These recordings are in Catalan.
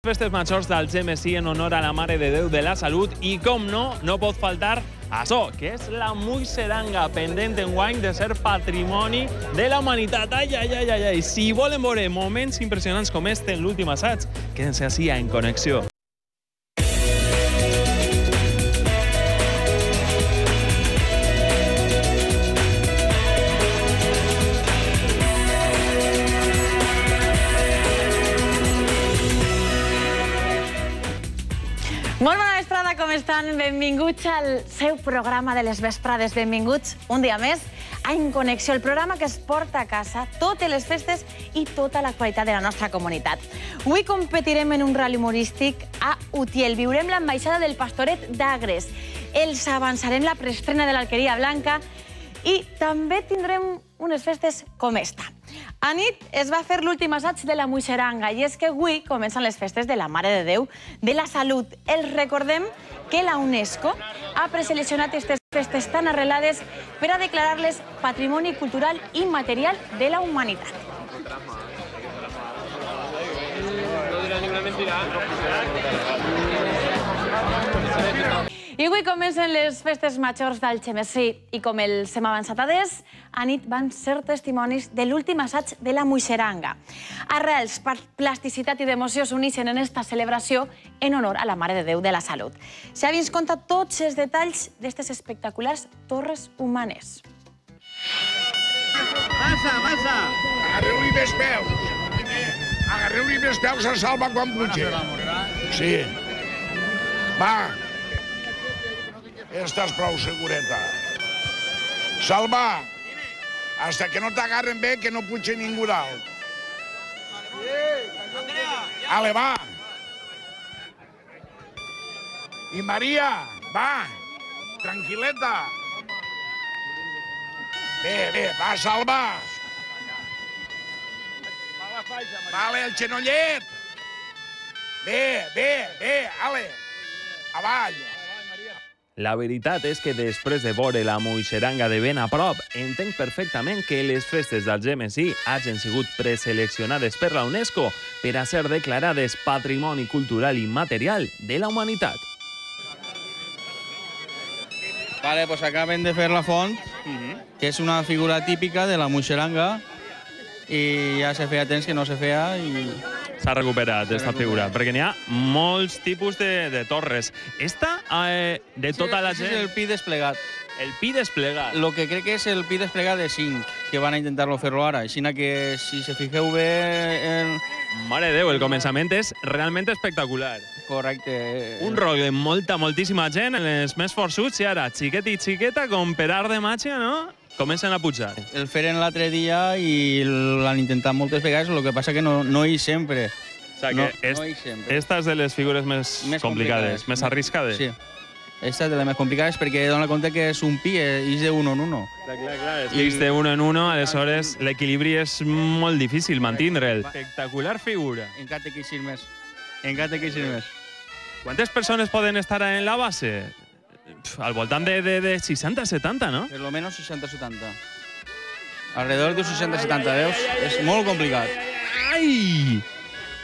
festes majors del GMSI en honor a la Mare de Déu de la Salut i, com no, no pot faltar això, que és la Muixeranga, pendent enguany de ser patrimoni de la humanitat. Ai, ai, ai, ai, ai. Si volen veure moments impressionants com este en l'últim assaig, quédense així a En Connexió. Molt bona vesprada, com estan? Benvinguts al seu programa de les vesprades. Benvinguts un dia més a En Connexió, el programa que es porta a casa totes les festes i tota l'actualitat de la nostra comunitat. Avui competirem en un rally humorístic a Utiel. Viurem l'ambaixada del Pastoret d'Agres. Els avançarem la preestrena de l'Alqueria Blanca i també tindrem unes festes com esta. A nit es va fer l'últim assaig de la Muixeranga i és que avui comencen les festes de la Mare de Déu de la Salut. Els recordem que la UNESCO ha preseleccionat aquestes festes tan arrelades per a declarar-les Patrimoni Cultural i Material de la Humanitat. I avui comencen les festes majors del GMSI i com els hem avançat adés, a nit van ser testimonis de l'últim assaig de la Muixeranga. Arrels, plasticitat i d'emoció s'uneixen en esta celebració en honor a la Mare de Déu de la Salut. S'ha vist compte tots els detalls d'aquestes espectaculars torres humanes. Massa! Agarreu-li més peus. Agarreu-li més peus a Salva quan puja. Sí. Va. Estàs prou segureta. Salva, hasta que no t'agarren bé, que no puja ningú dalt. Ale, va. I Maria, va. Tranquil·leta. Bé, va, Salva. Vale, el genollet. Bé, ale. Avall. La veritat és que després de veure la Muixeranga de ben a prop, entenc perfectament que les festes del GMSI hagin sigut preseleccionades per la UNESCO per a ser declarades Patrimoni Cultural i Material de la Humanitat. Vale, pues acaben de fer la font, que és una figura típica de la Muixeranga, i ja se feia temps que no se feia i... S'ha recuperat aquesta figura, perquè n'hi ha molts tipus de torres. Esta, de tota la gent... Sí, és el pi desplegat. El pi desplegat. Lo que crec que és el pi desplegat de 5, que van a intentar-lo fer-lo ara. Així que, si se fixeu bé... Mare de Déu, el començament és realment espectacular. Correcte. Un rock de moltíssima gent, els més forçuts, i ara, xiquet i xiqueta, com per art de màgia, no? Comencen a pujar. El feren l'altre dia i l'han intentat moltes vegades, el que passa que no hi sempre. O sigui que no hi sempre. Esta és de les figures més complicades, més arriscades. Sí. Esta és de les més complicades perquè dona compte que és un pi, és de uno en uno. Clar, és que és de uno en uno, aleshores l'equilibri és molt difícil mantindre'l. Espectacular figura. Encara té que eixir més. Quantes persones poden estar en la base? Al voltant de 60-70, ¿no? Per lo menos 60-70. Alrededor de 60-70, veus? És molt complicat. Ai!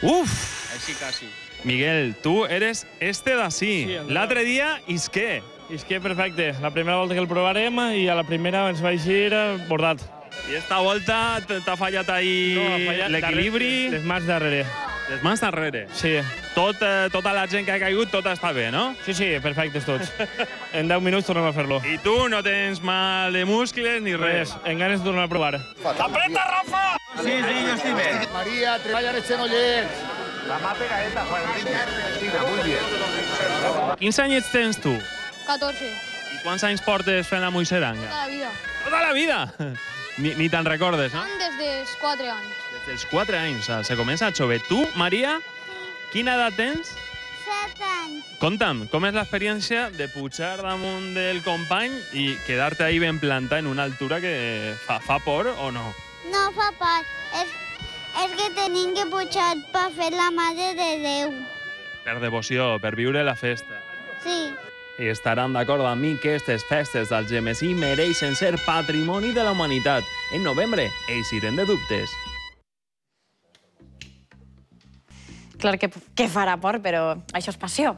Uf! Així quasi. Miguel, tu eres este d'ací. L'altre dia, isqué. Isqué perfecte. La primera volta que el provarem i a la primera ens va eixir bordat. I esta volta t'ha fallat ahí l'equilibri? Les mans darrere. Les mans darrere? Sí. Tota la gent que ha caigut, tot està bé, no? Sí, perfectes tots. En 10 minuts tornem a fer-lo. I tu no tens mal de muscles ni res? En ganes de tornar a provar. Apreta, Rafa! Sí, jo estic bé. Maria, treballa els genollets. La mà pegadeta, Juan Enrique. Muy bien. Quins anyets tens tu? 14. I quants anys portes fent la Muixeranga? Toda la vida. Tota la vida? Ni te'n recordes, no? Desde els 4 anys. Des dels 4 anys, se comença a jove. Tu, Maria, quina edat tens? 7 anys. Conta'm, com és l'experiència de pujar damunt del company i quedar-te ahí ben plantat en una altura que fa por o no? No fa por. És que tenim que pujar per fer la Mare de Déu. Per devoció, per viure la festa. Sí. I estaran d'acord amb mi que aquestes festes del GMSI mereixen ser patrimoni de la humanitat. En novembre eixiren de dubtes. Clar que farà por, però això és passió.